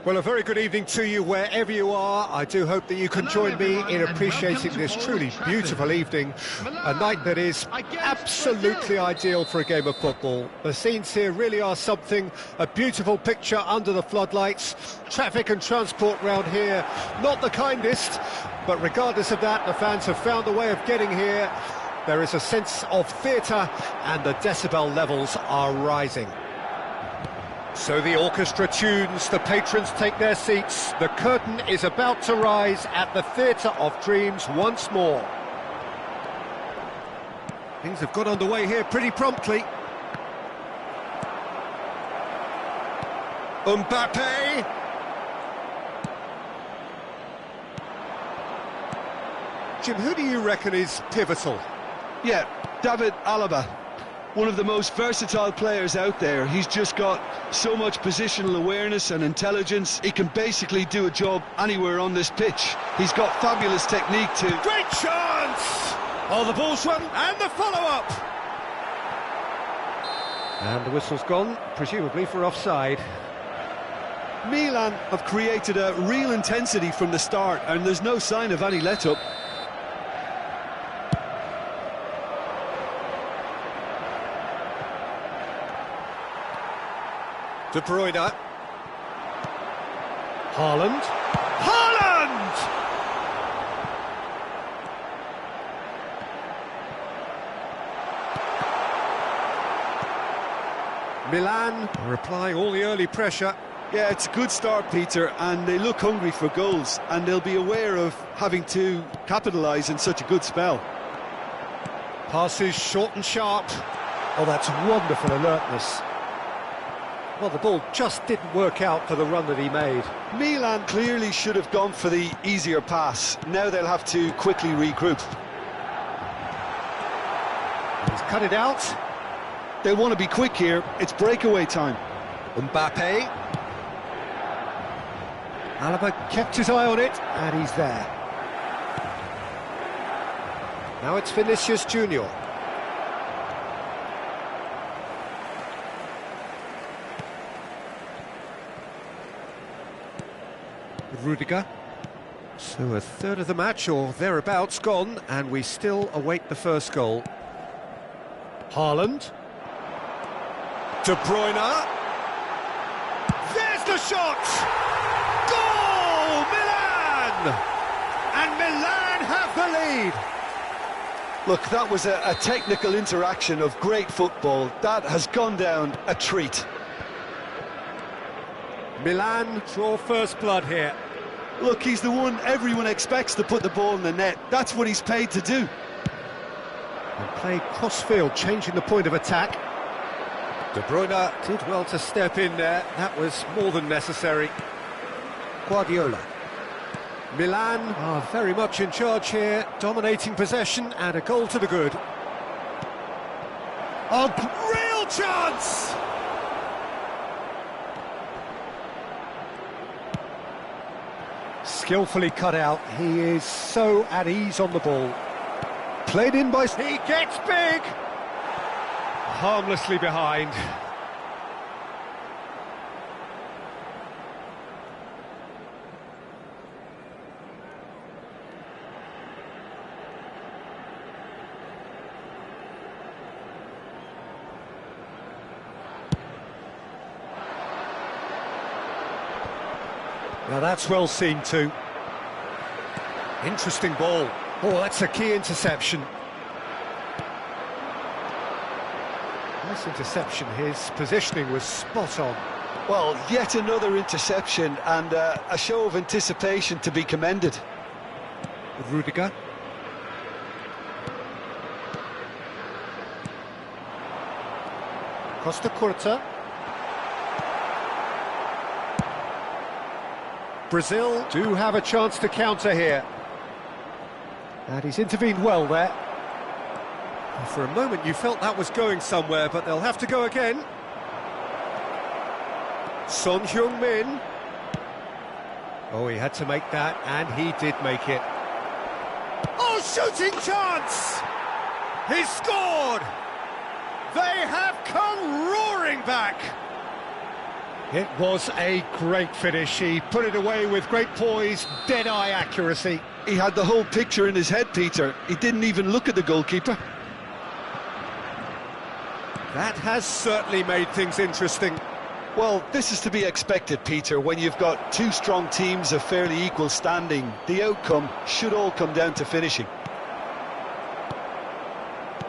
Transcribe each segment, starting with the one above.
Well, a very good evening to you wherever you are. I do hope that you can join me in appreciating this truly beautiful evening, a night that is absolutely ideal for a game of football. The scenes here really are something, a beautiful picture under the floodlights. Traffic and transport round here, not the kindest, but regardless of that, the fans have found a way of getting here. There is a sense of theatre and the decibel levels are rising. So the orchestra tunes, the patrons take their seats, the curtain is about to rise at the Theatre of Dreams once more. Things have got underway here pretty promptly. Mbappe! Jim, who do you reckon is pivotal? Yeah, David Alaba. One of the most versatile players out there. He's just got so much positional awareness and intelligence. He can basically do a job anywhere on this pitch. He's got fabulous technique too. Great chance! Oh, the ball's run and the follow-up! And the whistle's gone, presumably for offside. Milan have created a real intensity from the start, and there's no sign of any let-up. De Bruyne. Haaland. Haaland! Milan are applying all the early pressure. Yeah, it's a good start, Peter, and they look hungry for goals, and they'll be aware of having to capitalise in such a good spell. Passes short and sharp. Oh, that's wonderful alertness. Well, the ball just didn't work out for the run that he made. Milan clearly should have gone for the easier pass. Now they'll have to quickly regroup. He's cut it out. They want to be quick here. It's breakaway time. Mbappe. Alaba kept his eye on it, and he's there. Now it's Vinicius Junior. Rudiger. So a third of the match or thereabouts gone, and we still await the first goal. Haaland. De Bruyne. There's the shot! Goal! Milan! And Milan have the lead! Look, that was a technical interaction of great football. That has gone down a treat. Milan draw first blood here. Look, he's the one everyone expects to put the ball in the net. That's what he's paid to do. And played cross-field, changing the point of attack. De Bruyne did well to step in there. That was more than necessary. Guardiola. Milan are very much in charge here, dominating possession and a goal to the good. A real chance! Skillfully cut out, he is so at ease on the ball. Played in by... He gets big! Harmlessly behind. Now that's well seen too. Interesting ball. Oh, that's a key interception. Nice interception, his positioning was spot on. Well, yet another interception and a show of anticipation to be commended. Rudiger. Costa Curta. Brazil do have a chance to counter here. And he's intervened well there. For a moment you felt that was going somewhere, but they'll have to go again. Son Heung-min. Oh, he had to make that, and he did make it. Oh, shooting chance! He's scored! They have come roaring back! It was a great finish. He put it away with great poise, dead-eye accuracy. He had the whole picture in his head, Peter. He didn't even look at the goalkeeper. That has certainly made things interesting. Well, this is to be expected, Peter. When you've got two strong teams of fairly equal standing, the outcome should all come down to finishing.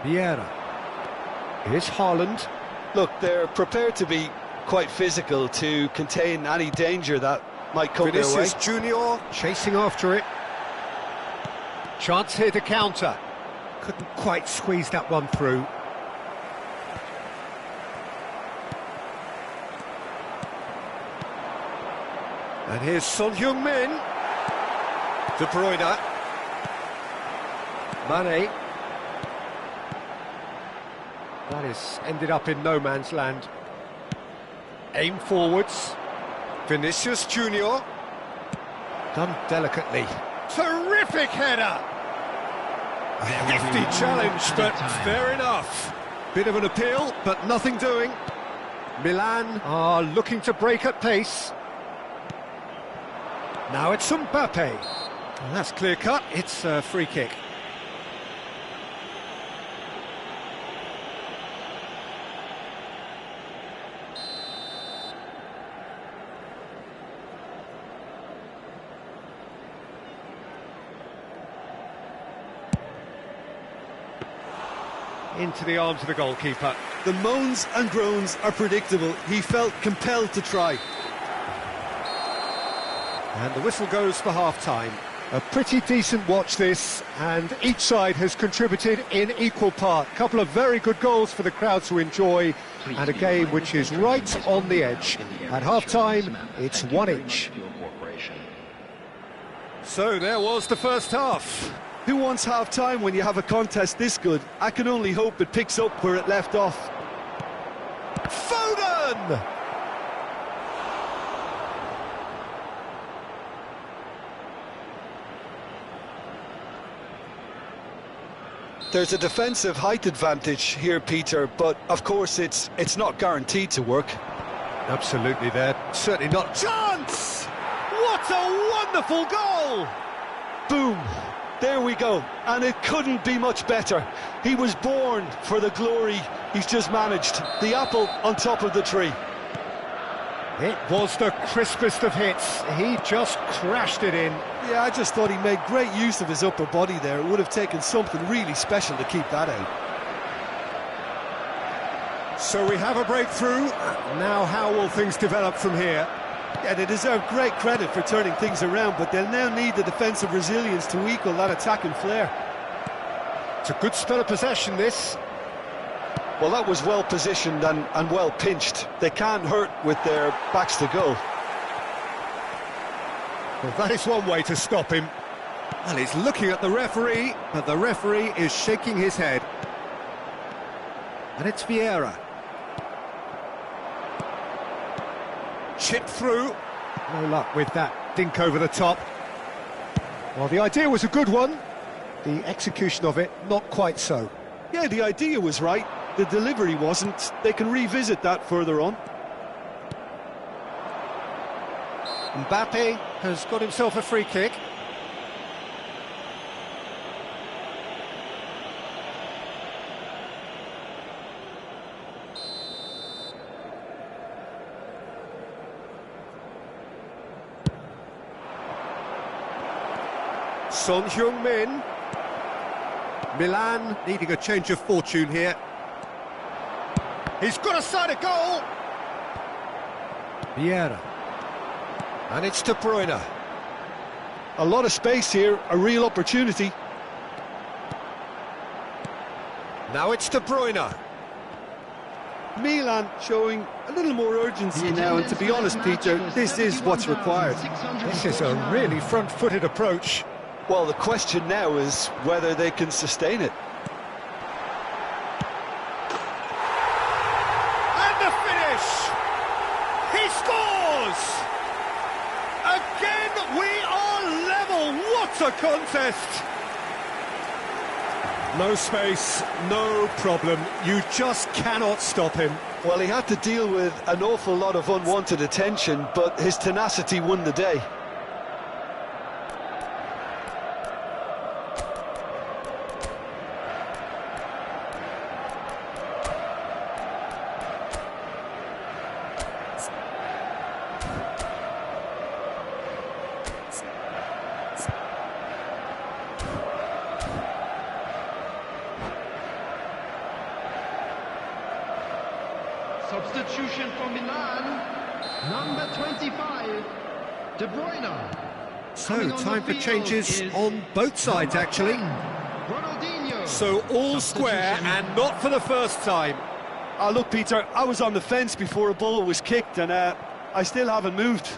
Vieira. Here's Haaland. Look, they're prepared to be quite physical to contain any danger that might come their way. Vinicius Junior chasing after it. Chance here to counter. Couldn't quite squeeze that one through. And here's Son Heung-min. De Bruyne. Mane. That has ended up in no man's land. Aim forwards. Vinicius Junior. Done delicately. Terrific header! A hefty challenge, but fair enough. Bit of an appeal, but nothing doing. Milan are looking to break at pace. Now it's Mbappe. And that's clear cut, it's a free kick. Into the arms of the goalkeeper. The moans and groans are predictable. He felt compelled to try. And the whistle goes for half-time. A pretty decent watch this, and each side has contributed in equal part. A couple of very good goals for the crowd to enjoy, and a game which is right on the edge. At half-time, it's 1 each. So there was the first half. Who wants half-time when you have a contest this good? I can only hope it picks up where it left off. Foden! There's a defensive height advantage here, Peter, but of course it's not guaranteed to work. Absolutely, there. Certainly not. Chance! What a wonderful goal! Boom! There we go, and it couldn't be much better. He was born for the glory he's just managed. The apple on top of the tree. It was the crispest of hits. He just crashed it in. Yeah, I just thought he made great use of his upper body there. It would have taken something really special to keep that out. So we have a breakthrough. Now how will things develop from here? Yeah, they deserve great credit for turning things around, but they'll now need the defensive resilience to equal that attacking flair. It's a good spell of possession, this. Well, that was well positioned and well pinched. They can't hurt with their backs to goal. Well, that is one way to stop him. Well, he's looking at the referee, but the referee is shaking his head. And it's Vieira. Chip through. No luck with that dink over the top. Well, the idea was a good one. The execution of it, not quite so. Yeah, the idea was right. The delivery wasn't. They can revisit that further on. Mbappe has got himself a free kick. Son Heung-min. Milan needing a change of fortune here. He's got a side of goal. Vieira. And it's De Bruyne. A lot of space here, a real opportunity. Now it's De Bruyne. Milan showing a little more urgency now, and to be honest, Peter, this is what's required. This is a really front-footed approach. Well, the question now is whether they can sustain it. And the finish! He scores! Again, we are level. What a contest! No space, no problem. You just cannot stop him. Well, he had to deal with an awful lot of unwanted attention, but his tenacity won the day. Substitution for Milan, number 25, De Bruyne. So, time for changes on both sides, actually. Ronaldinho. So, all square, and not for the first time. Look, Peter, I was on the fence before a ball was kicked, and I still haven't moved.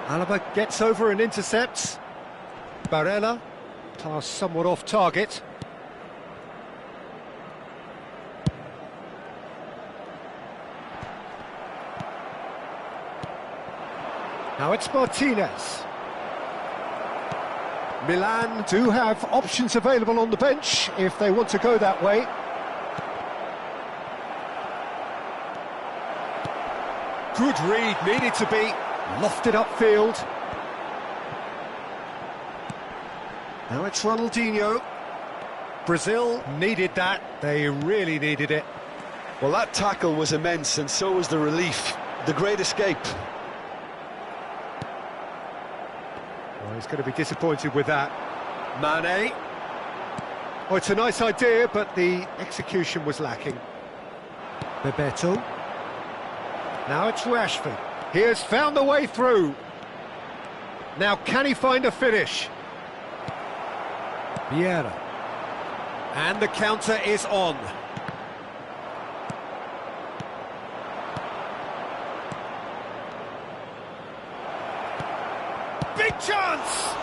Alaba gets over and intercepts. Barella, pass somewhat off target. Now it's Martinez. Milan do have options available on the bench if they want to go that way. Good read, needed to be lofted upfield. Now it's Ronaldinho. Brazil needed that, they really needed it. Well, that tackle was immense, and so was the relief. The great escape. Well, he's going to be disappointed with that. Mane. Oh, it's a nice idea, but the execution was lacking. Bebeto. Now it's Rashford. He has found the way through. Now, can he find a finish? Vieira. And the counter is on. Big chance!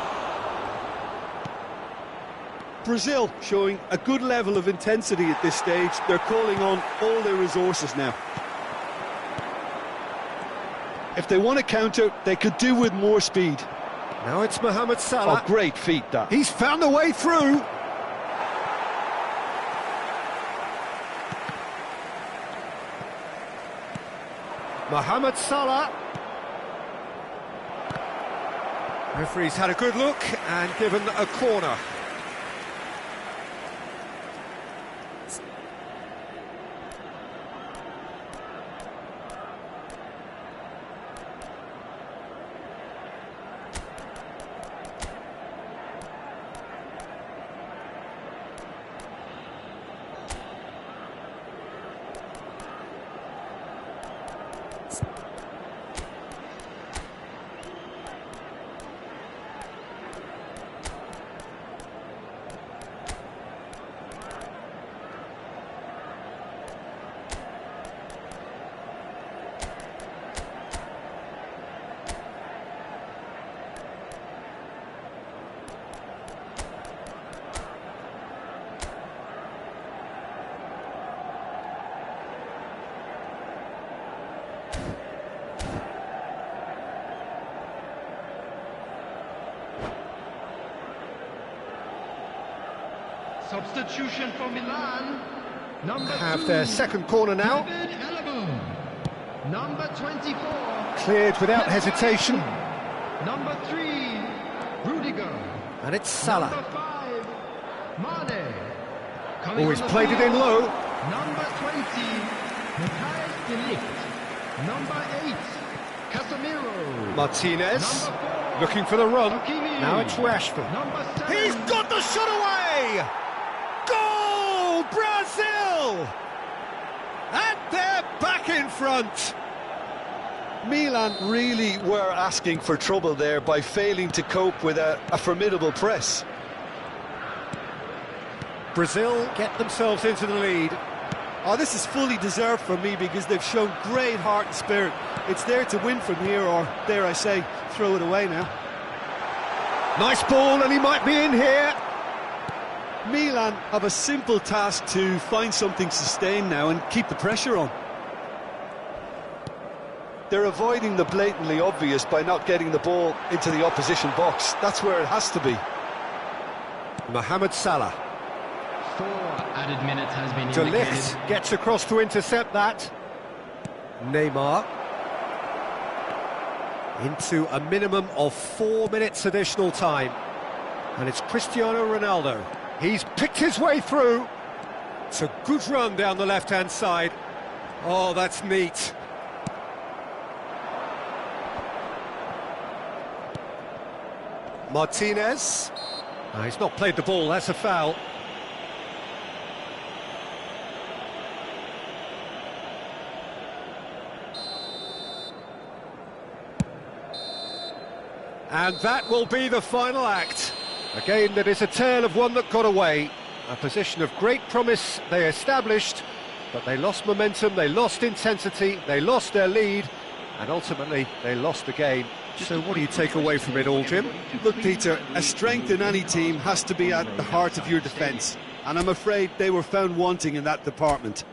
Brazil showing a good level of intensity at this stage. They're calling on all their resources now. If they want to counter, they could do with more speed. Now it's Mohamed Salah. Oh, great feat, that. He's found a way through. Mohamed Salah. Referee's had a good look and given a corner. Substitution for Milan, number Have 2, their second corner now. number 24, Cleared without hesitation. number 3, Rudiger, And it's Salah. number 5, Mane. Oh, he's played it in low. Number 20, Matthijs de Ligt. Number 8, Casemiro. Martinez Number 4, looking for the run. Hakimi. Now it's Rashford. Number 7, He's got the shot away! Goal, Brazil! And they're back in front. Milan really were asking for trouble there by failing to cope with a formidable press. Brazil get themselves into the lead. Oh, this is fully deserved for me because they've shown great heart and spirit. It's there to win from here, or dare I say, throw it away now. Nice ball, and he might be in here. Milan have a simple task to find something sustained now and keep the pressure on. They're avoiding the blatantly obvious by not getting the ball into the opposition box. That's where it has to be. Mohamed Salah. 4 added minutes has been De indicated. Ligt gets across to intercept that. Neymar. Into a minimum of 4 minutes additional time. And it's Cristiano Ronaldo. He's picked his way through. It's a good run down the left-hand side. Oh, that's neat. Martinez. No, he's not played the ball, that's a foul. And that will be the final act. A game that is a tale of one that got away. A position of great promise they established, but they lost momentum, they lost intensity, they lost their lead, and ultimately they lost the game. So what do you take away from it all, Jim? Look, Peter, a strength in any team has to be at the heart of your defence, and I'm afraid they were found wanting in that department.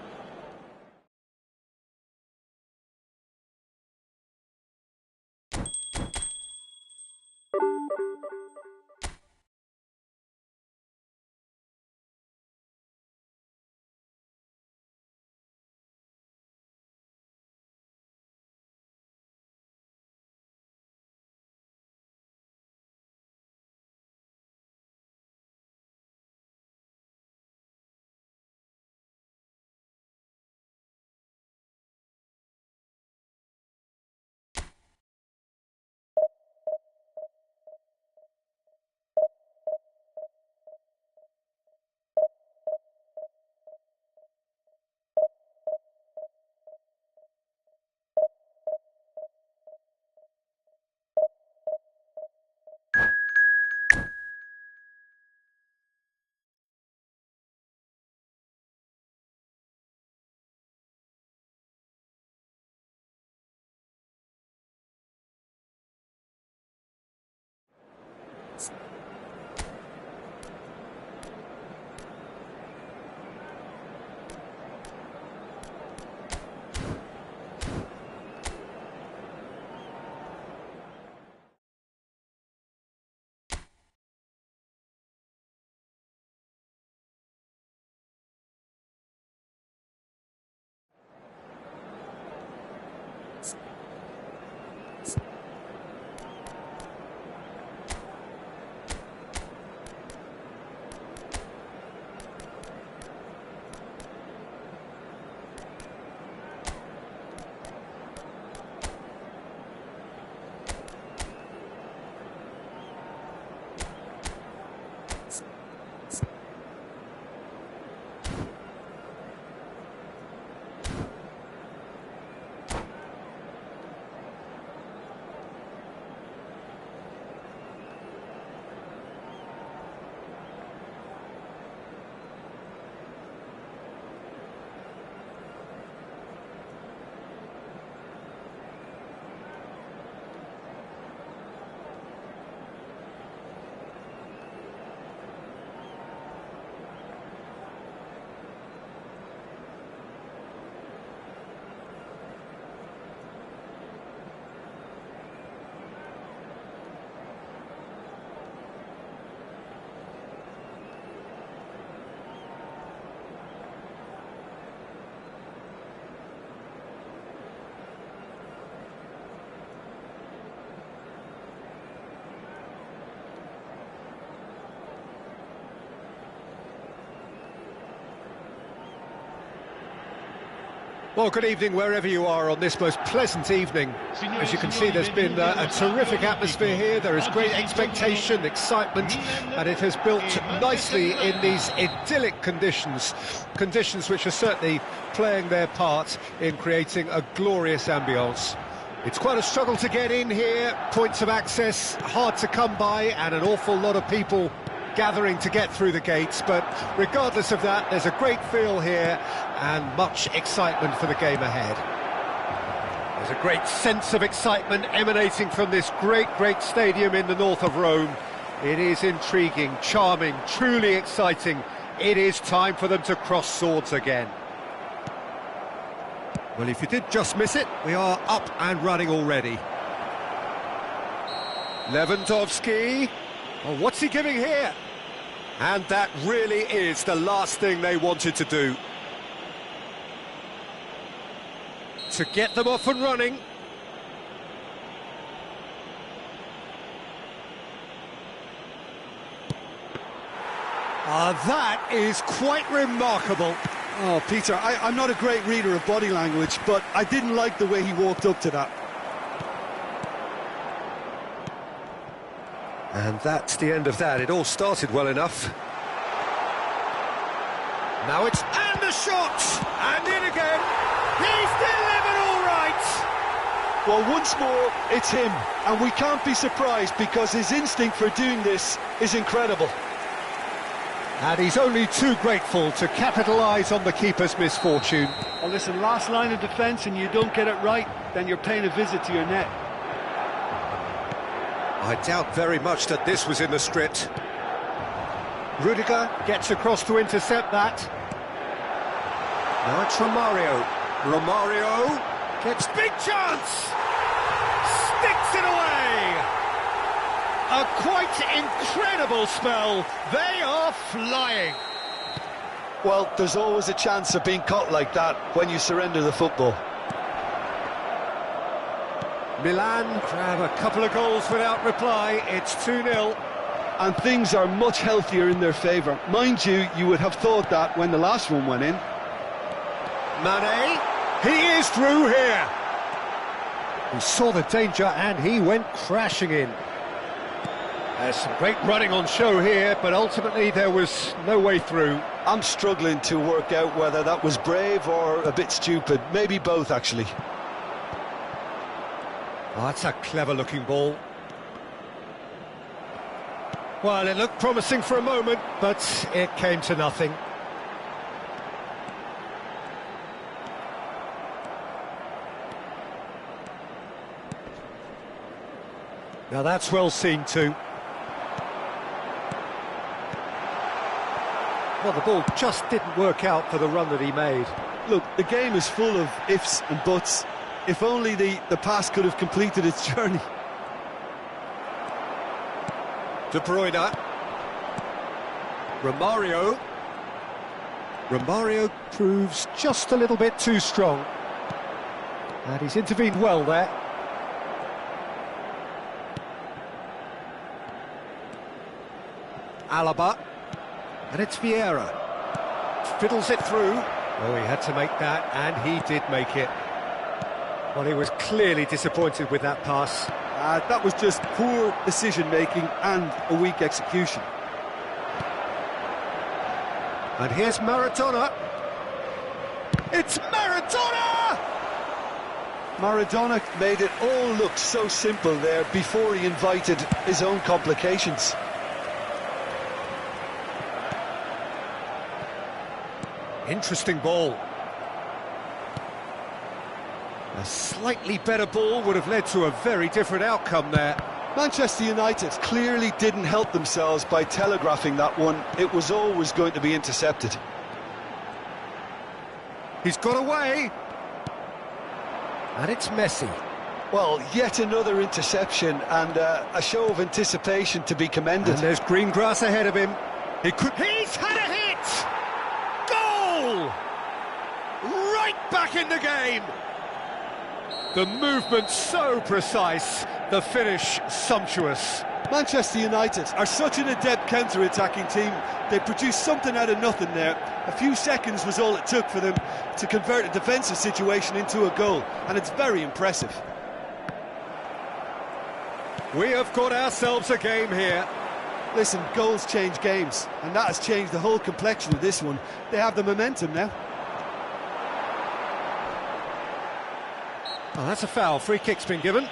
Well, good evening wherever you are on this most pleasant evening. As you can see, there's been a terrific atmosphere here. There is great expectation, excitement, and it has built nicely in these idyllic conditions. Conditions which are certainly playing their part in creating a glorious ambience. It's quite a struggle to get in here, points of access hard to come by, and an awful lot of people gathering to get through the gates, but regardless of that, there's a great feel here and much excitement for the game ahead. There's a great sense of excitement emanating from this great stadium in the north of Rome. It is intriguing, charming, truly exciting. It is time for them to cross swords again. Well, if you did just miss it, we are up and running already. Lewandowski. Oh, what's he giving here? And that really is the last thing they wanted to do. To get them off and running. That is quite remarkable. Oh, Peter, I'm not a great reader of body language, but I didn't like the way he walked up to that. And that's the end of that. It all started well enough. Now it's... and the shot! And in again! He's delivered all right! Well, once more, it's him. And we can't be surprised because his instinct for doing this is incredible. And he's only too grateful to capitalise on the keeper's misfortune. Well, listen, last line of defence and you don't get it right, then you're paying a visit to your net. I doubt very much that this was in the script. Rudiger gets across to intercept that. Now it's Romario. Romario gets big chance! Sticks it away! A quite incredible spell. They are flying. Well, there's always a chance of being caught like that when you surrender the football. Milan grab a couple of goals without reply. It's 2-0. And things are much healthier in their favour. Mind you, you would have thought that when the last one went in. Mane, he is through here. He saw the danger and he went crashing in. There's some great running on show here, but ultimately there was no way through. I'm struggling to work out whether that was brave or a bit stupid. Maybe both, actually. Oh, that's a clever-looking ball. Well, it looked promising for a moment, but it came to nothing. Now that's well seen too. Well, the ball just didn't work out for the run that he made. Look, the game is full of ifs and buts. If only the pass could have completed its journey. De Bruyne. Romario. Romario proves just a little bit too strong. And he's intervened well there. Alaba. And it's Vieira. Fiddles it through. Oh, he had to make that, and he did make it. Well, he was clearly disappointed with that pass. That was just poor decision-making and a weak execution. And here's Maradona. It's Maradona! Maradona made it all look so simple there before he invited his own complications. Interesting ball. A slightly better ball would have led to a very different outcome there. Manchester United clearly didn't help themselves by telegraphing that one. It was always going to be intercepted. He's got away. And it's Messi. Well, yet another interception and a show of anticipation to be commended. And there's green grass ahead of him. He's had a hit! Goal! Right back in the game! The movement so precise, the finish sumptuous. Manchester United are such an adept counter-attacking team. They produced something out of nothing there. A few seconds was all it took for them to convert a defensive situation into a goal, and it's very impressive. We have got ourselves a game here. Listen, goals change games, and that has changed the whole complexion of this one. They have the momentum now. Oh, that's a foul. Free kick's been given.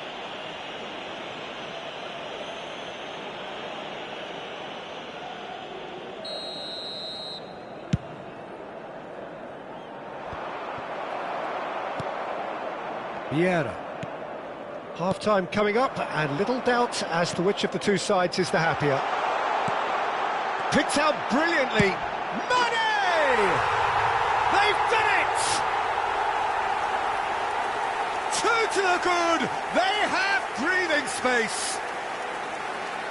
Vieira. Half-time coming up, and little doubt as to which of the two sides is the happier. Picked out brilliantly. Mane! They've done it! Two to the good. They have breathing space.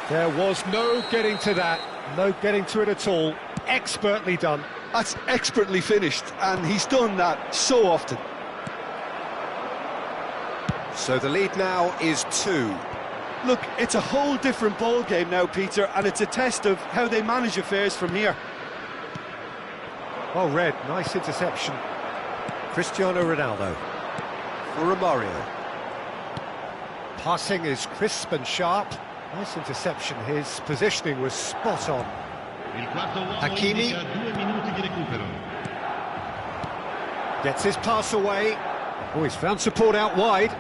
There was no getting to that. No getting to it at all. Expertly done. That's expertly finished, and he's done that so often. So the lead now is 2. Look, it's a whole different ball game now, Peter, and it's a test of how they manage affairs from here. Well read, nice interception. Cristiano Ronaldo. For Romario. Passing is crisp and sharp. Nice interception, his positioning was spot on. Hakimi. Gets his pass away. Oh, he's found support out wide.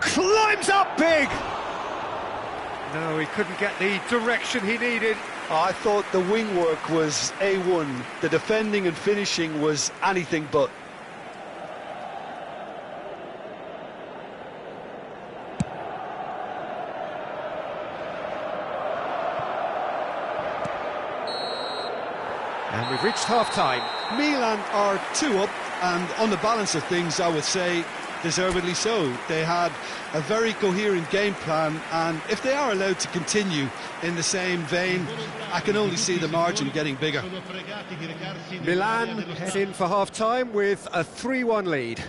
Climbs up big! No, he couldn't get the direction he needed. I thought the wing work was A1. The defending and finishing was anything but. And we've reached half-time. Milan are 2 up, and on the balance of things, I would say deservedly so. They had a very coherent game plan, and if they are allowed to continue in the same vein, I can only see the margin getting bigger. Milan head in for half-time with a 3-1 lead.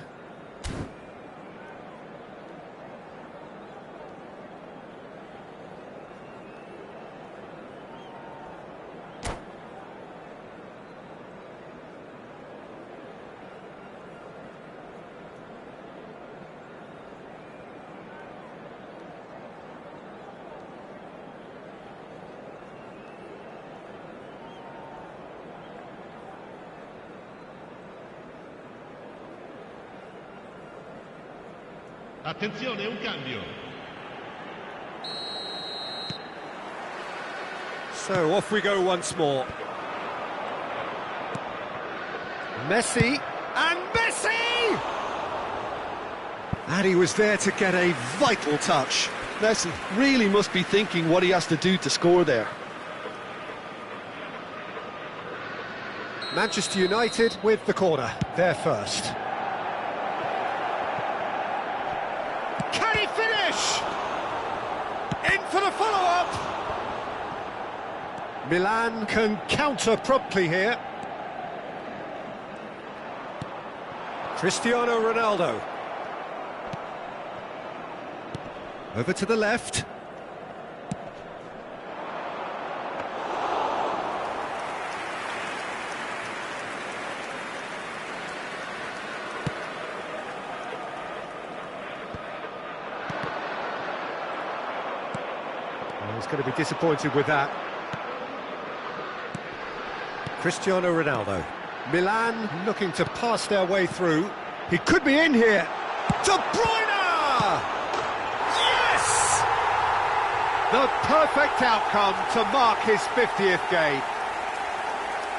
Attenzione, un cambio. So off we go once more. Messi, and Messi! And he was there to get a vital touch. Messi really must be thinking what he has to do to score there. Manchester United with the corner, they're first. Can he finish? In for the follow-up! Milan can counter promptly here. Cristiano Ronaldo. Over to the left. He's going to be disappointed with that. Cristiano Ronaldo. Milan looking to pass their way through. He could be in here. De Bruyne! Yes! The perfect outcome to mark his 50th game.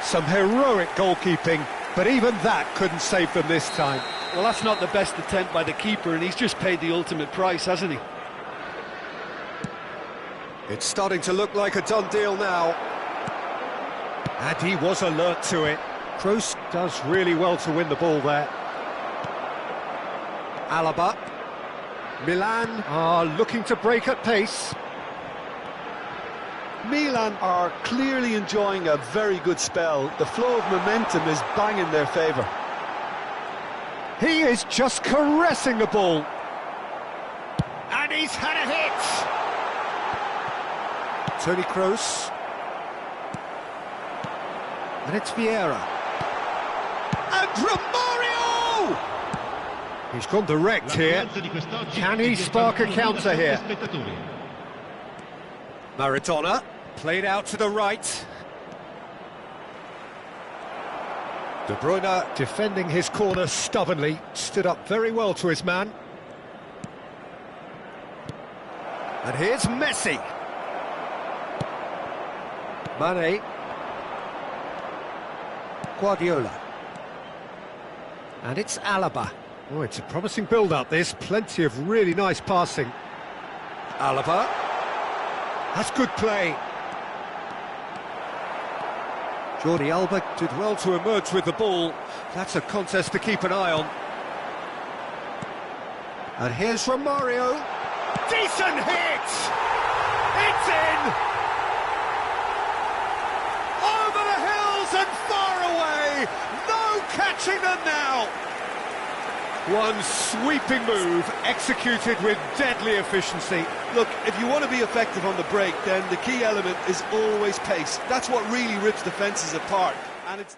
Some heroic goalkeeping, but even that couldn't save them this time. Well, that's not the best attempt by the keeper, and he's just paid the ultimate price, hasn't he? It's starting to look like a done deal now. And he was alert to it. Kroos does really well to win the ball there. Alaba. Milan are looking to break at pace. Milan are clearly enjoying a very good spell. The flow of momentum is bang in their favour. He is just caressing the ball. And he's had a hit. Toni Kroos. And it's Vieira. And Romario! He's gone direct here. Can he spark a counter here? Maradona, played out to the right. De Bruyne defending his corner stubbornly, stood up very well to his man. And here's Messi. Mane. Guardiola. And it's Alaba. Oh, it's a promising build-up, this. Plenty of really nice passing. Alaba. That's good play. Jordi Alba did well to emerge with the ball. That's a contest to keep an eye on. And here's Romario. Decent hit! It's in! touching them now! One sweeping move, executed with deadly efficiency. Look, if you want to be effective on the break, then the key element is always pace. That's what really rips defences apart. And it's...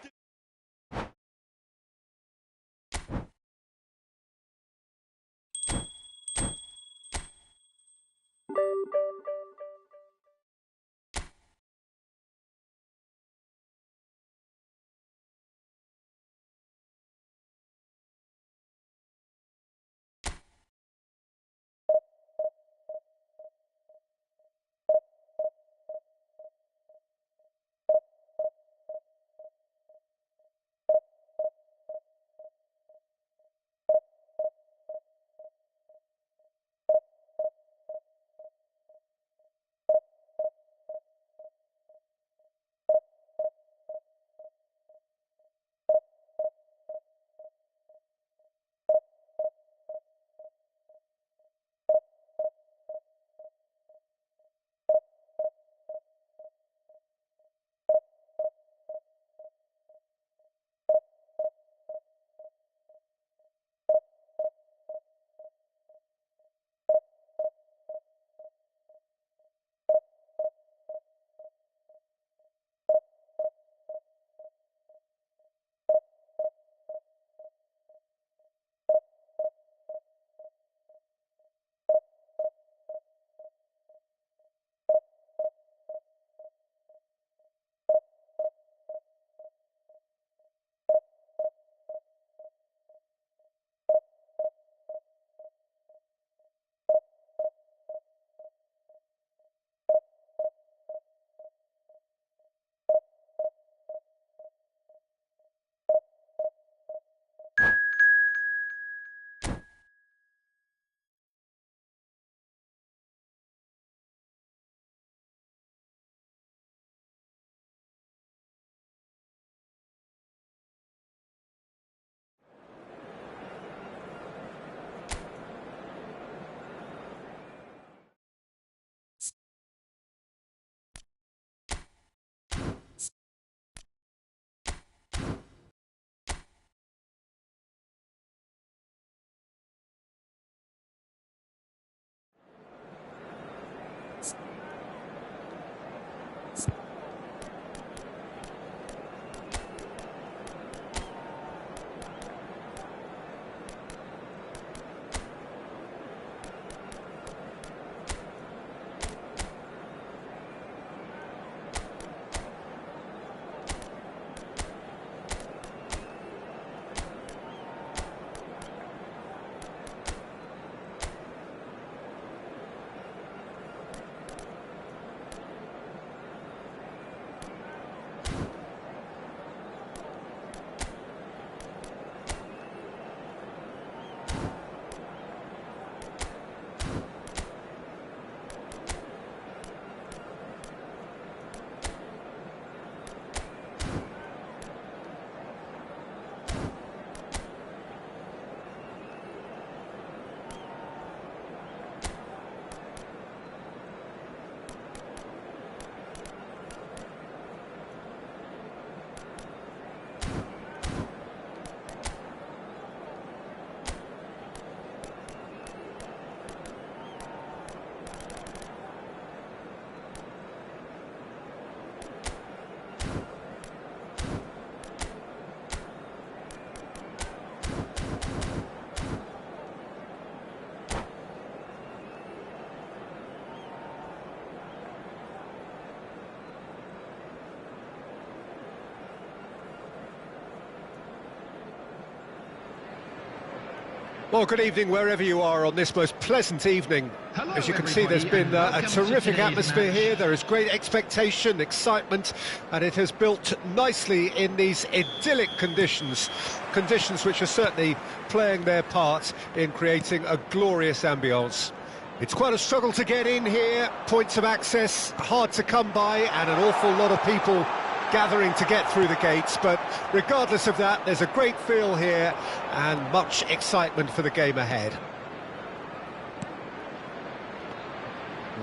Well, good evening wherever you are on this most pleasant evening. Hello, As you can see, there's been a terrific atmosphere here. There is great expectation, excitement, and it has built nicely in these idyllic conditions. Conditions which are certainly playing their part in creating a glorious ambience. It's quite a struggle to get in here, points of access hard to come by, and an awful lot of people gathering to get through the gates, but regardless of that, there's a great feel here and much excitement for the game ahead.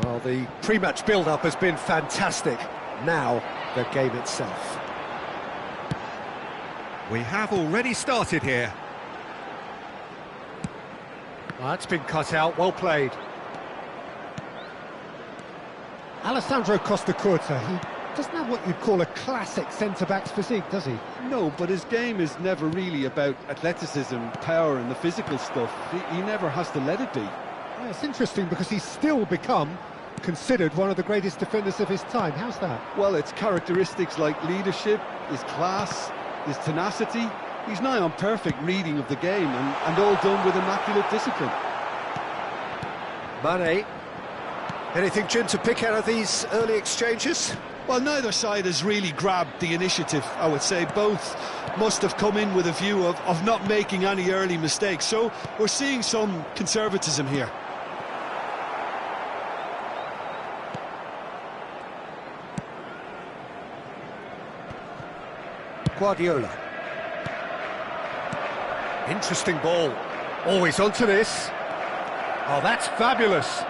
Well, the pre-match build-up has been fantastic. Now, the game itself. We have already started here. That's been cut out, well played. Alessandro Costa-Curta, he doesn't have what you'd call a classic centre-back's physique, does he? No, but his game is never really about athleticism, power and the physical stuff. He never has to let it be. Yeah, it's interesting because he's still become considered one of the greatest defenders of his time. How's that? Well, it's characteristics like leadership, his class, his tenacity. He's nigh on perfect reading of the game and all done with immaculate discipline. Mane. Anything, Jim, to pick out of these early exchanges? Well, neither side has really grabbed the initiative, I would say. Both must have come in with a view of not making any early mistakes. So we're seeing some conservatism here. Guardiola. Interesting ball. Always onto this. Oh, that's fabulous.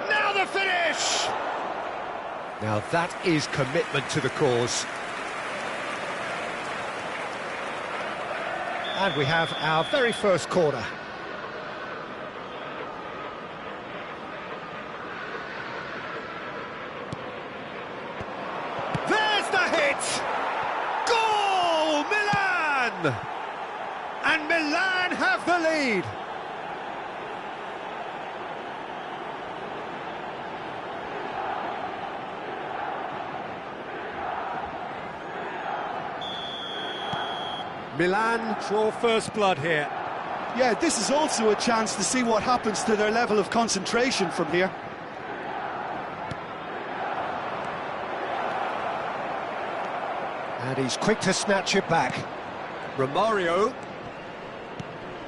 Now the finish! Now that is commitment to the cause. And we have our very first corner. There's the hit! Goal! Milan! And Milan have the lead. Milan draw first blood here. Yeah, this is also a chance to see what happens to their level of concentration from here. And he's quick to snatch it back. Romario.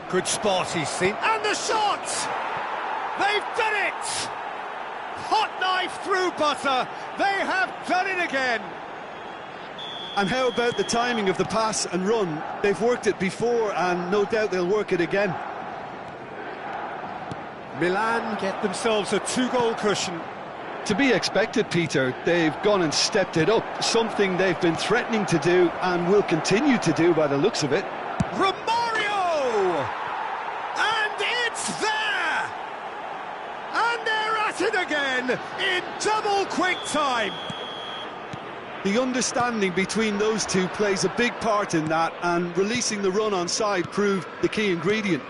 Good spot he's seen. And the shot! They've done it! Hot knife through butter. They have done it again. And how about the timing of the pass and run? They've worked it before and no doubt they'll work it again. Milan get themselves a two-goal cushion. To be expected, Peter. They've gone and stepped it up, something they've been threatening to do and will continue to do by the looks of it. Romario! And it's there! And they're at it again in double quick time. The understanding between those two plays a big part in that, and releasing the run onside proved the key ingredient.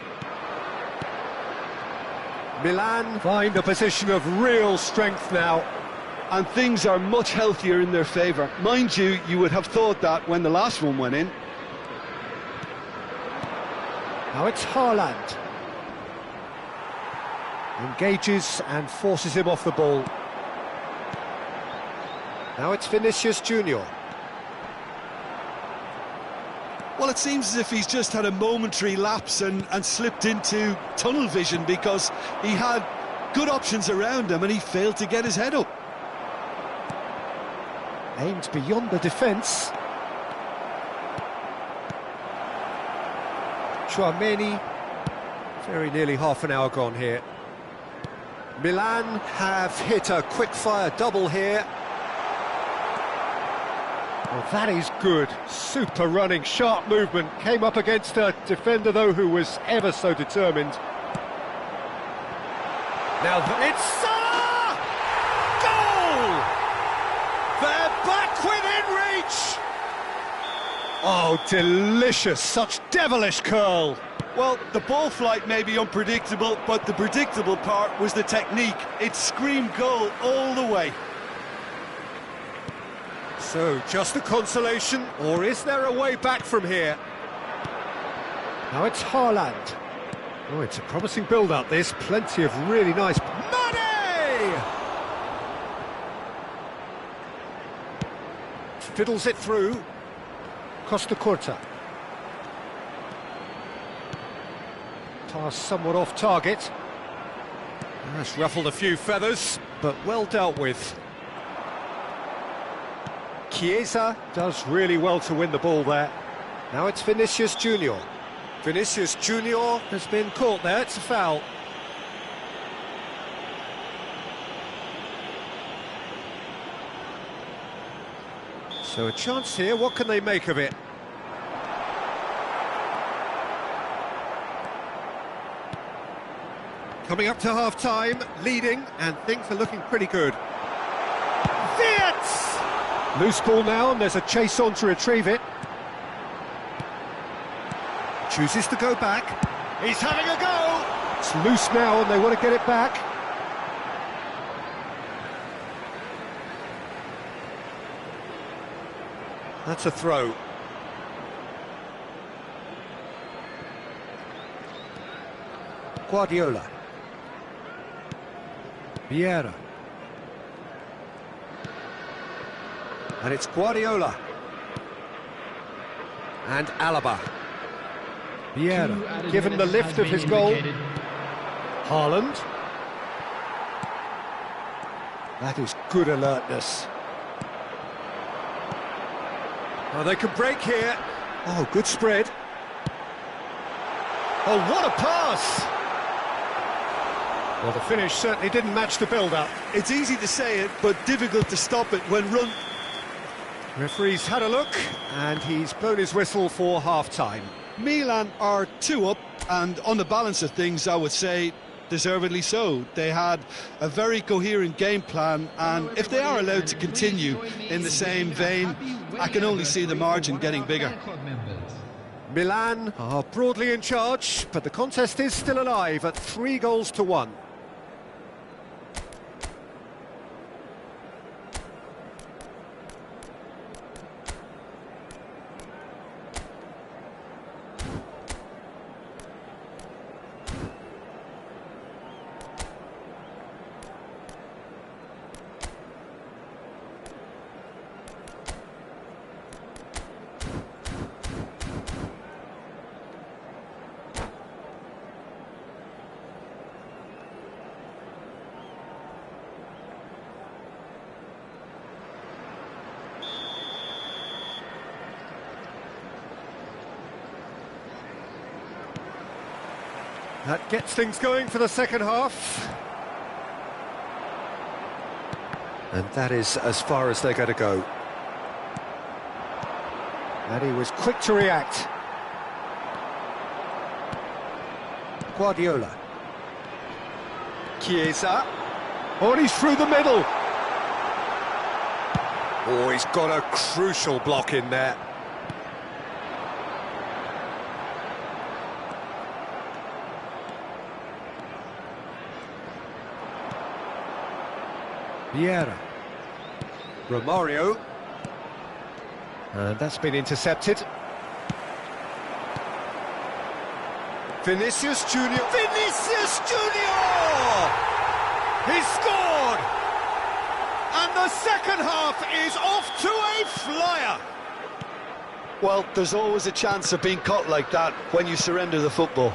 Milan find a position of real strength now. And things are much healthier in their favour. Mind you, you would have thought that when the last one went in. Now it's Haaland. Engages and forces him off the ball. Now it's Vinicius Junior. Well, it seems as if he's just had a momentary lapse and slipped into tunnel vision, because he had good options around him and he failed to get his head up. Aimed beyond the defence. Chouameni. Very nearly half an hour gone here. Milan have hit a quick-fire double here. Well, that is good. Super running, sharp movement. Came up against a defender, though, who was ever so determined. Now it's Salah! Goal! They're back within reach! Oh, delicious. Such devilish curl. Well, the ball flight may be unpredictable, but the predictable part was the technique. It screamed goal all the way. So, just a consolation, or is there a way back from here? Now it's Haaland. Oh, it's a promising build-up, this. Plenty of really nice... Mane! Fiddles it through. Costa-Curta. Pass somewhat off target. That's ruffled a few feathers, but well dealt with. Chiesa does really well to win the ball there. Now it's Vinicius Junior. Vinicius Junior has been caught there, it's a foul. So a chance here, what can they make of it? Coming up to half-time, leading, and things are looking pretty good. Wirtz! Loose ball now, and there's a chase on to retrieve it. Chooses to go back. He's having a go! It's loose now, and they want to get it back. That's a throw. Guardiola. Vieira. And it's Guardiola. And Alaba. Vieira, given the lift of his goal. Haaland. That is good alertness. Oh, they can break here. Oh, good spread. Oh, what a pass! Well, the finish certainly didn't match the build-up. It's easy to say it, but difficult to stop it when run. Referee's had a look, and he's blown his whistle for half-time. Milan are 2 up, and on the balance of things, I would say, deservedly so. They had a very coherent game plan, and if they are allowed to continue in the same vein, I can only see the margin getting bigger. Milan are broadly in charge, but the contest is still alive at 3-1. That gets things going for the second half. And that is as far as they're going to go. And he was quick to react. Guardiola. Chiesa. Oh, and he's through the middle. Oh, he's got a crucial block in there. Vieira. Romario. And that's been intercepted. Vinicius Junior. Vinicius Junior! He scored! And the second half is off to a flyer. Well, there's always a chance of being caught like that when you surrender the football.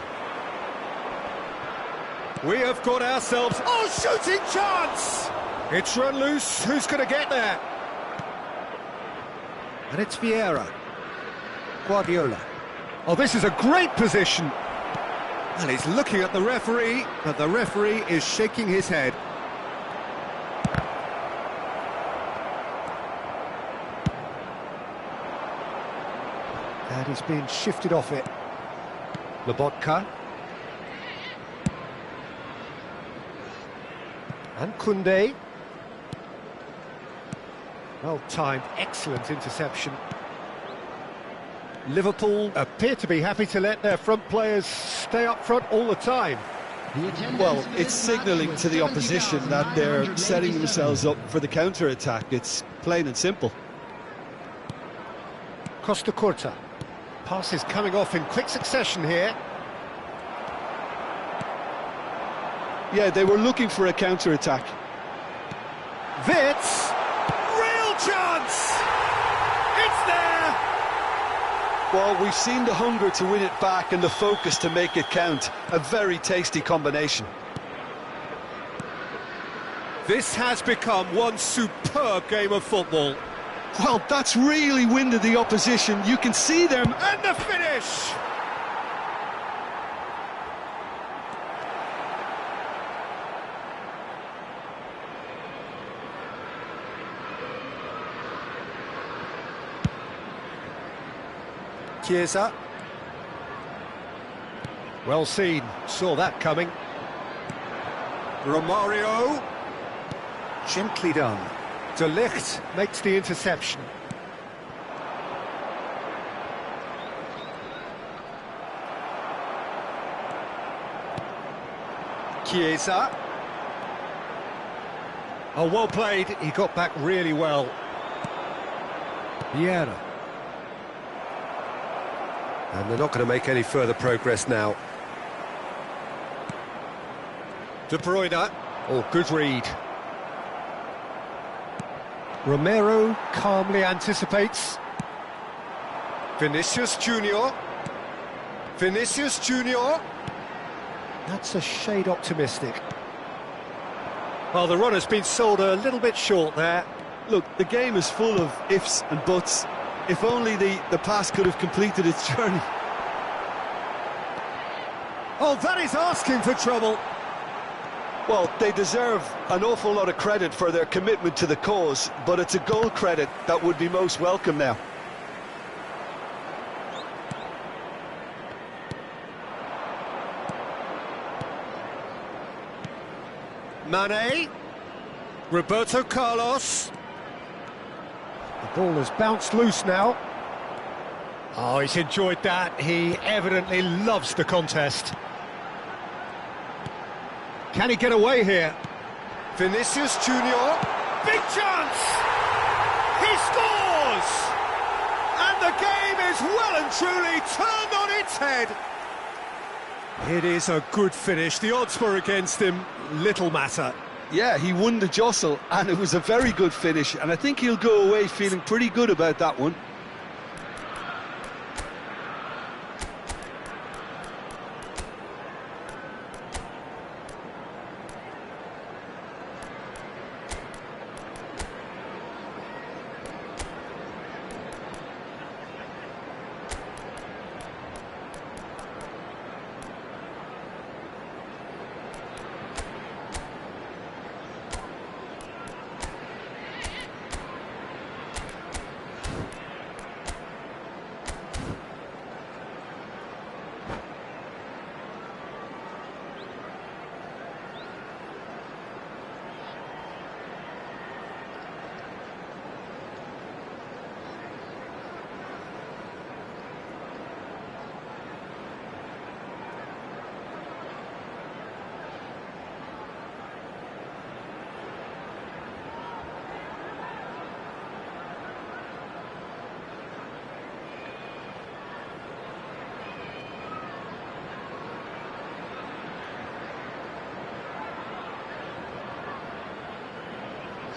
We have got ourselves a shooting chance! It's run loose, who's going to get there? And it's Vieira. Guardiola. Oh, this is a great position. And he's looking at the referee, but the referee is shaking his head. And he's being shifted off it. Lobotka. And Koundé. Well-timed, excellent interception. Liverpool appear to be happy to let their front players stay up front all the time. Well, it's signalling to the opposition that they're setting themselves up for the counter-attack. It's plain and simple. Costa Curta. Passes coming off in quick succession here. Yeah, they were looking for a counter-attack. Wirtz! Real chance! It's there! Well, we've seen the hunger to win it back and the focus to make it count. A very tasty combination. This has become one superb game of football. Well, that's really winded the opposition. You can see them. And the finish! Chiesa. Well seen, saw that coming. Romario. Gently done. De Ligt makes the interception. Chiesa. Oh, well played. He got back really well. Vieira. And they're not going to make any further progress now. De Bruyne. Oh, good read. Romero calmly anticipates. Vinicius Junior. Vinicius Junior. That's a shade optimistic. Well, the run has been sold a little bit short there. Look, the game is full of ifs and buts. If only the pass could have completed its journey. Oh, that is asking for trouble. Well, they deserve an awful lot of credit for their commitment to the cause, but it's a goal credit that would be most welcome now. Mane. Roberto Carlos. The ball has bounced loose now. Oh, he's enjoyed that. He evidently loves the contest. Can he get away here? Vinicius Junior. Big chance! He scores! And the game is well and truly turned on its head. It is a good finish. The odds were against him. Little matter. Yeah, he won the jostle, and it was a very good finish, and I think he'll go away feeling pretty good about that one.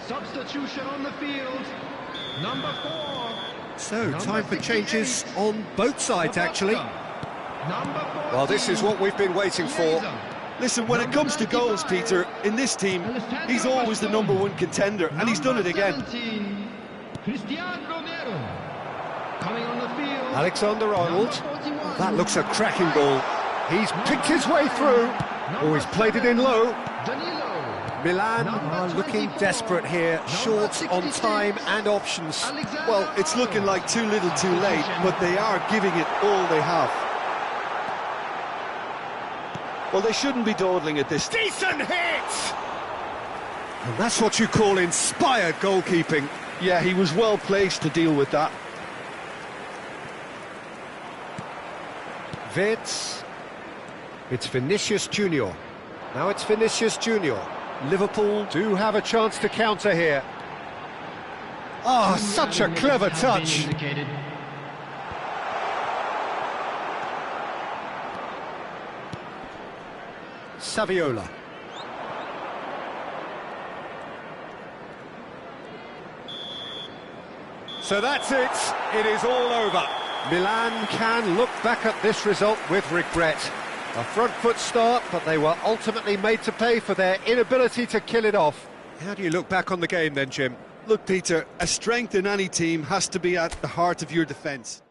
Substitution on the field, number 4. So, time for changes on both sides, actually. Well, this is what we've been waiting for. Listen, when it comes to goals, Peter, in this team, he's always the #1 contender, and he's done it again. Alexander-Arnold. That looks a cracking ball. He's picked his way through. Oh, he's played it in low. Milan are looking desperate here, short on time and options. Well, it's looking like too little too late, but they are giving it all they have. Well, they shouldn't be dawdling at this. Decent hit! And that's what you call inspired goalkeeping. Yeah, he was well placed to deal with that. Vitz. It's Vinicius Junior. Now it's Vinicius Junior. Liverpool do have a chance to counter here. Oh, such a clever touch. Saviola. So that's it. It is all over. Milan can look back at this result with regret. A front foot start, but they were ultimately made to pay for their inability to kill it off. How do you look back on the game then, Jim? Look, Peter, a strength in any team has to be at the heart of your defence.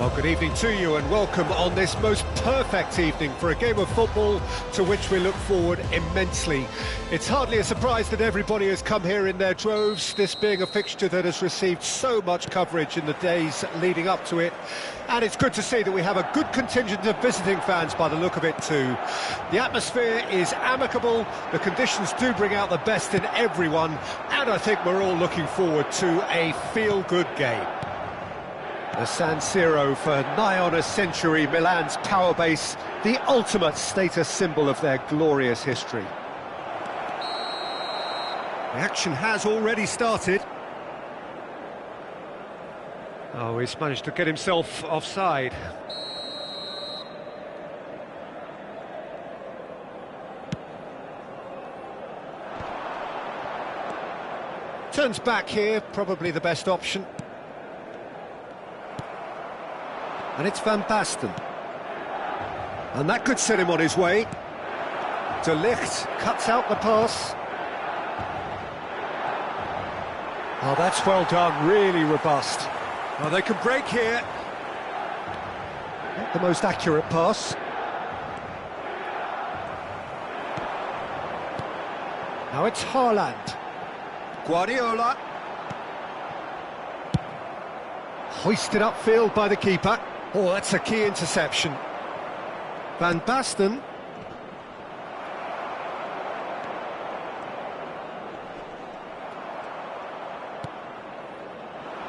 Well, good evening to you and welcome on this most perfect evening for a game of football to which we look forward immensely. It's hardly a surprise that everybody has come here in their droves, this being a fixture that has received so much coverage in the days leading up to it. And it's good to see that we have a good contingent of visiting fans by the look of it too. The atmosphere is amicable, the conditions do bring out the best in everyone, and I think we're all looking forward to a feel-good game. The San Siro for nigh on a century, Milan's power base, the ultimate status symbol of their glorious history. The action has already started. Oh, he's managed to get himself offside. Turns back here, probably the best option. And it's Van Basten. And that could set him on his way. De Ligt cuts out the pass. Oh, that's well done, really robust. Well, they can break here. Not the most accurate pass. Now it's Haaland. Guardiola. Hoisted upfield by the keeper. Oh, that's a key interception. Van Basten.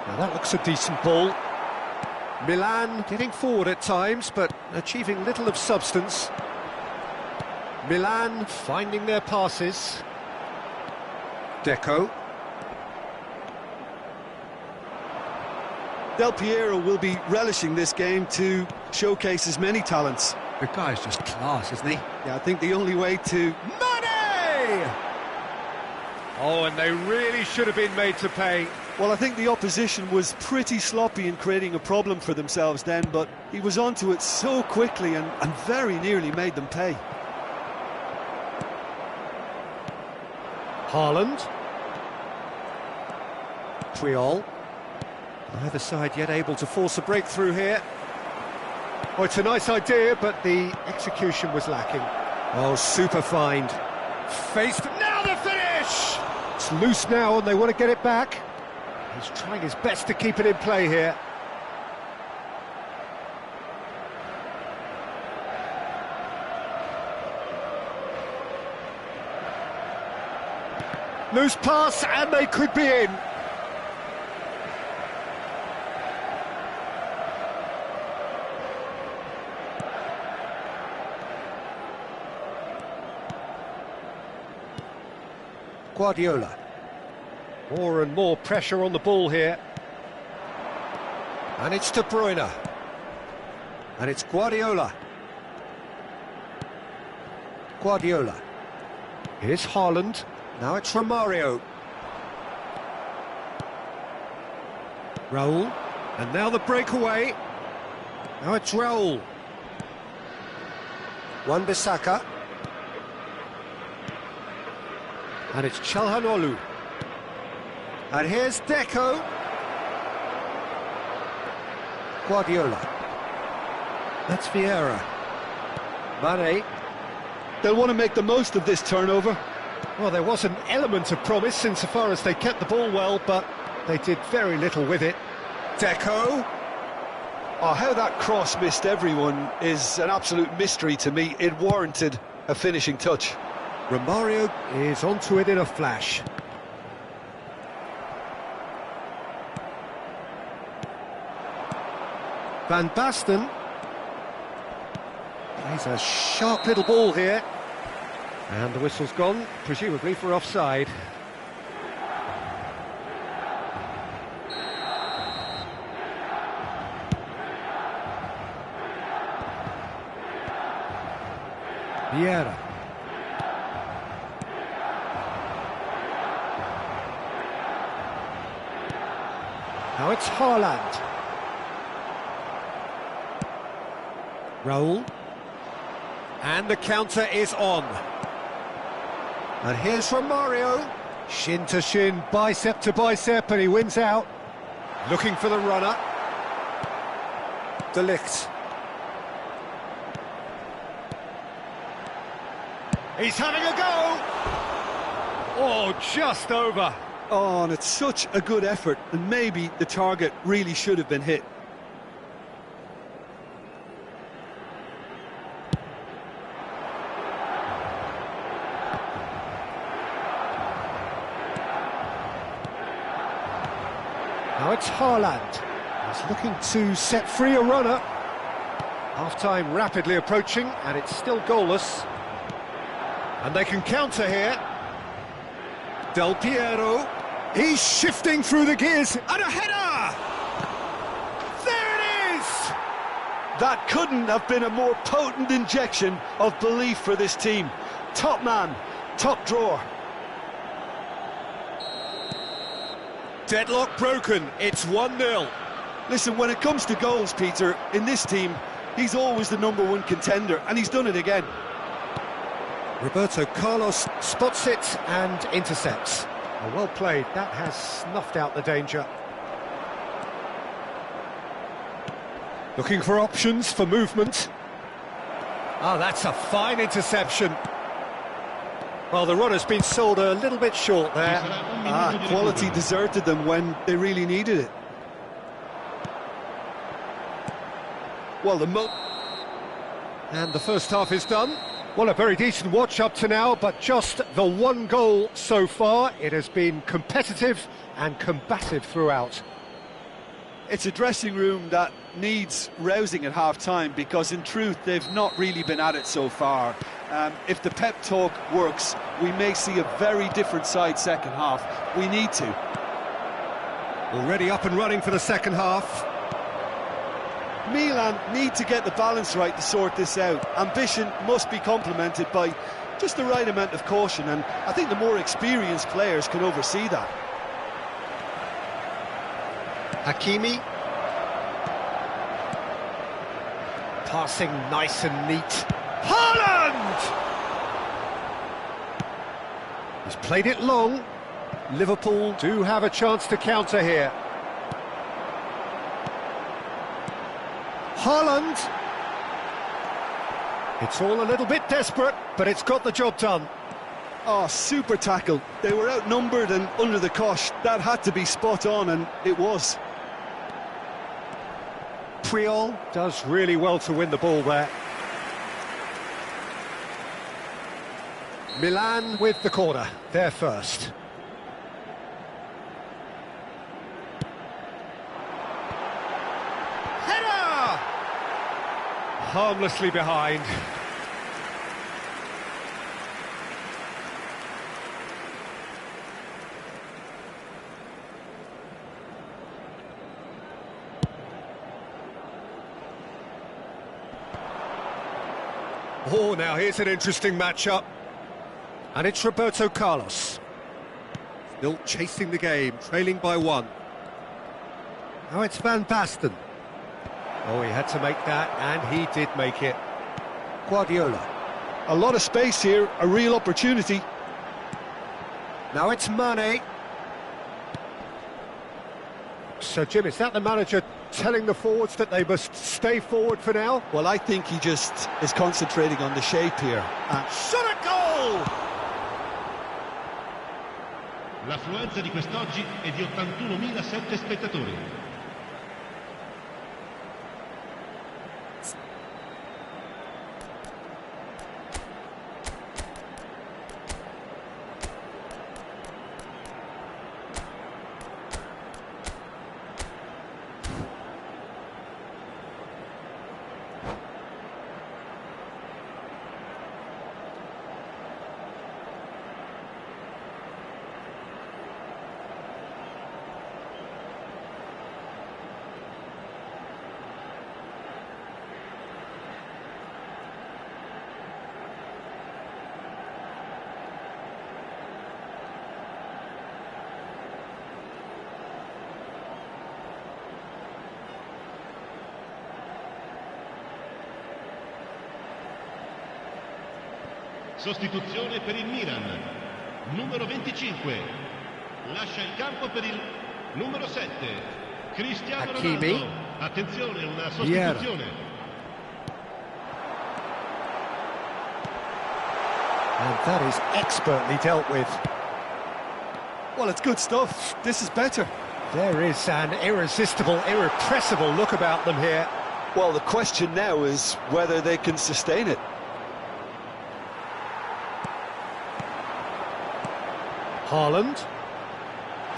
Now that looks a decent ball. Milan getting forward at times, but achieving little of substance. Milan finding their passes. Deco. Del Piero will be relishing this game to showcase his many talents. The guy's just class, isn't he? Yeah, I think the only way to... Mane! Oh, and they really should have been made to pay. Well, I think the opposition was pretty sloppy in creating a problem for themselves then, but he was onto it so quickly and very nearly made them pay. Haaland. Triol. Neither side yet able to force a breakthrough here. Oh, it's a nice idea, but the execution was lacking. Oh, super find. Faced, now the finish! It's loose now and they want to get it back. He's trying his best to keep it in play here. Loose pass and they could be in. Guardiola. More and more pressure on the ball here. And it's De Bruyne. And it's Guardiola. Guardiola. Here's Haaland. Now it's Romario. Raul. And now the breakaway. Now it's Raul. Wan-Bissaka. And it's Çalhanoğlu. And here's Deco. Guardiola. That's Vieira. Mane. They'll want to make the most of this turnover. Well, there was an element of promise insofar as they kept the ball well, but they did very little with it. Deco. Oh, how that cross missed everyone is an absolute mystery to me. It warranted a finishing touch. Romario is onto it in a flash. Van Basten plays a sharp little ball here. And the whistle's gone, presumably for offside. Vieira. Now it's Haaland. Raul. And the counter is on. And here's Romario. Shin to shin, bicep to bicep, and he wins out. Looking for the runner. De Ligt. He's having a go! Oh, just over. Oh, and it's such a good effort, and maybe the target really should have been hit. Now it's Haaland. He's looking to set free a runner. Half-time rapidly approaching, and it's still goalless. And they can counter here. Del Piero. He's shifting through the gears. And a header! There it is! That couldn't have been a more potent injection of belief for this team. Top man, top drawer. Deadlock broken. It's 1-0. Listen, when it comes to goals, Peter, in this team, he's always the #1 contender, and he's done it again. Roberto Carlos spots it and intercepts. Oh, well played. That has snuffed out the danger. Looking for options for movement. Oh, that's a fine interception. Well, the runner's been sold a little bit short there. Quality deserted them when they really needed it. Well, And the first half is done. Well, a very decent watch up to now, but just the one goal so far. It has been competitive and combative throughout. It's a dressing room that needs rousing at half-time, because in truth they've not really been at it so far. If the pep talk works, we may see a very different side second half. We need to. Already up and running for the second half. Milan need to get the balance right to sort this out. Ambition must be complemented by just the right amount of caution, and I think the more experienced players can oversee that. Hakimi. Passing nice and neat. Haaland! He's played it long. Liverpool do have a chance to counter here. Haaland. It's all a little bit desperate, but it's got the job done. Oh, super tackle. They were outnumbered and under the cosh. That had to be spot on, and it was. Puyol does really well to win the ball there. Milan with the corner, they're first. Header! Harmlessly behind. Oh, now here's an interesting matchup. And it's Roberto Carlos. Still chasing the game, trailing by 1. Now it's Van Basten. Oh, he had to make that, and he did make it. Guardiola. A lot of space here, a real opportunity. Now it's Mane. So, Jim, is that the manager telling the forwards that they must stay forward for now? Well, I think he just is concentrating on the shape here. Shot a goal! L'affluenza di quest'oggi è di 81.007 spettatori. Sostituzione per il Milan, numero 25, lascia il campo per il numero 7, Cristiano Hakimi. Ronaldo. Attenzione, una Vieira. sostituzione. And that is expertly dealt with. Well, it's good stuff. This is better. There is an irresistible, irrepressible look about them here. Well, the question now is whether they can sustain it. Haaland.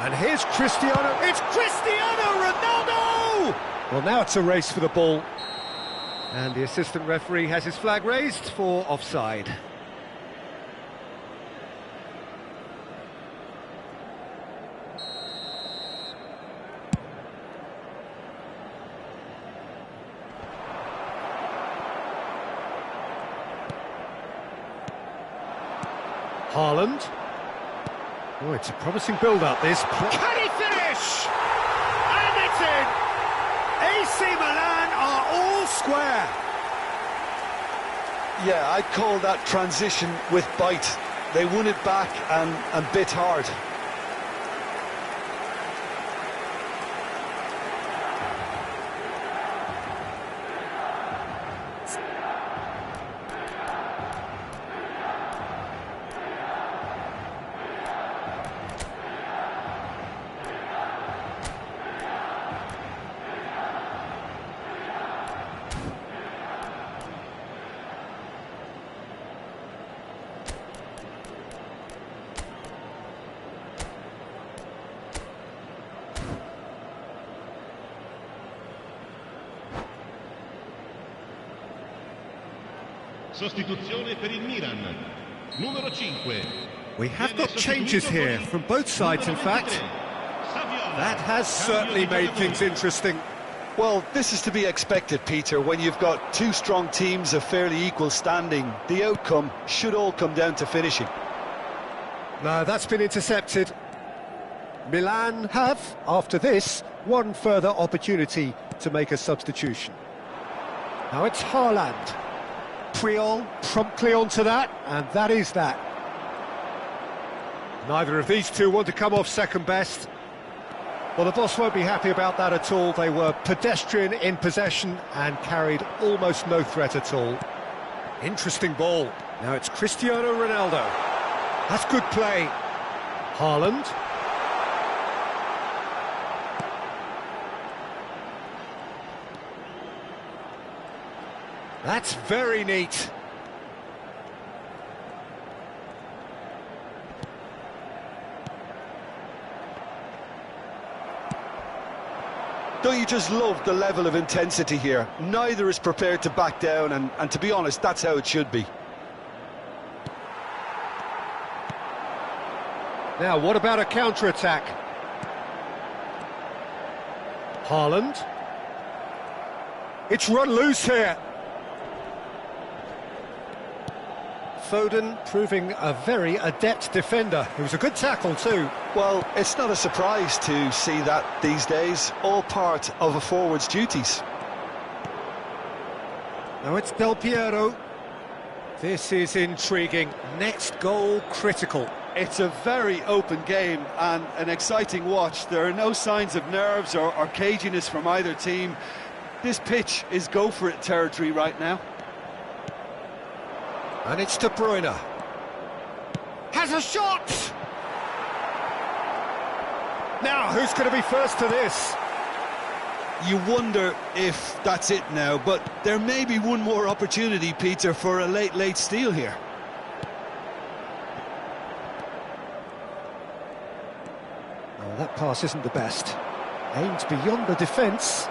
And here's Cristiano. It's Cristiano Ronaldo! Well, now it's a race for the ball. And the assistant referee has his flag raised for offside. Haaland. Oh, it's a promising build-up, this. Can he finish? And it's in! AC Milan are all square. Yeah, I'd call that transition with bite. They won it back and bit hard. Sostituzione per il Milan. Numero 5. We have got changes here from both sides, in fact. That has certainly made things interesting. Well, this is to be expected, Peter. When you've got two strong teams of fairly equal standing, the outcome should all come down to finishing. No, that's been intercepted. Milan have, after this, one further opportunity to make a substitution. Now it's Haaland. Priol promptly onto that, and that is that. Neither of these two want to come off second best. Well, the boss won't be happy about that at all. They were pedestrian in possession and carried almost no threat at all. Interesting ball. Now it's Cristiano Ronaldo. That's good play. Haaland. That's very neat. Don't you just love the level of intensity here? Neither is prepared to back down, and to be honest, that's how it should be. Now, what about a counter-attack? Haaland. It's run loose here. Foden proving a very adept defender. It was a good tackle too. Well, it's not a surprise to see that these days, all part of a forward's duties. Now it's Del Piero. This is intriguing. Next goal critical. It's a very open game and an exciting watch. There are no signs of nerves or caginess from either team. This pitch is go-for-it territory right now. And it's De Bruyne. Has a shot! Now, who's going to be first to this? You wonder if that's it now, but there may be one more opportunity, Peter, for a late steal here. Oh, that pass isn't the best. Aimed beyond the defence.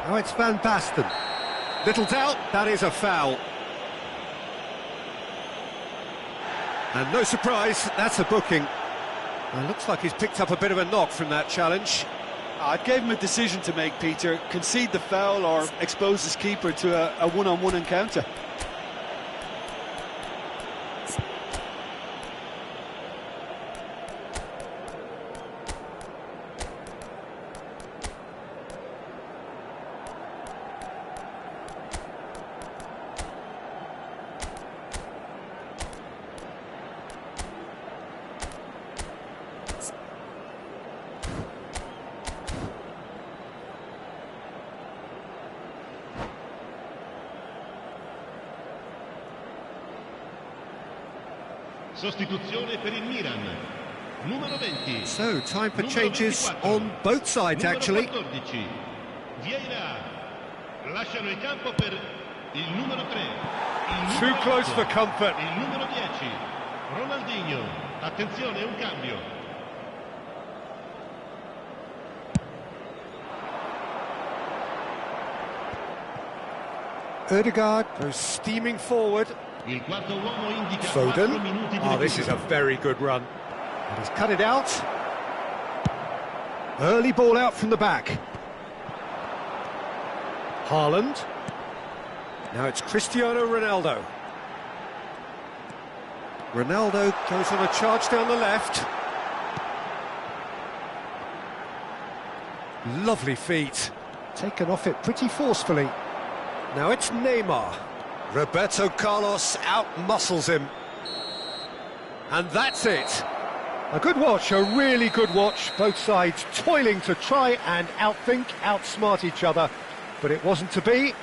Now it's Van Basten. Little doubt, that is a foul. And no surprise, that's a booking. Well, looks like he's picked up a bit of a knock from that challenge. I gave him a decision to make, Peter. Concede the foul or expose his keeper to a one-on-one encounter. Sostituzione per il Milan. Numero 20. So, time for changes on both sides, actually. Numero 14. Vieira. Lasciano il campo per il numero 3. Too close for comfort. Il numero 10. Ronaldinho. Attenzione, un cambio. Ødegaard goes steaming forward. Il quarto uomo indica 4 Foden. minuti di Oh, this is a recupero. very good run. And he's cut it out. Early ball out from the back. Haaland. Now it's Cristiano Ronaldo. Ronaldo goes on a charge down the left. Lovely feet. Taken off it pretty forcefully. Now it's Neymar. Roberto Carlos out-muscles him. And that's it. A good watch, a really good watch. Both sides toiling to try and outthink, outsmart each other. But it wasn't to be,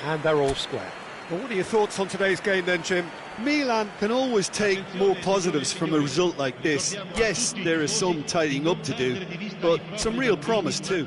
and they're all square. Well, what are your thoughts on today's game then, Jim? Milan can always take more positives from a result like this. Yes, there is some tidying up to do, but some real promise too.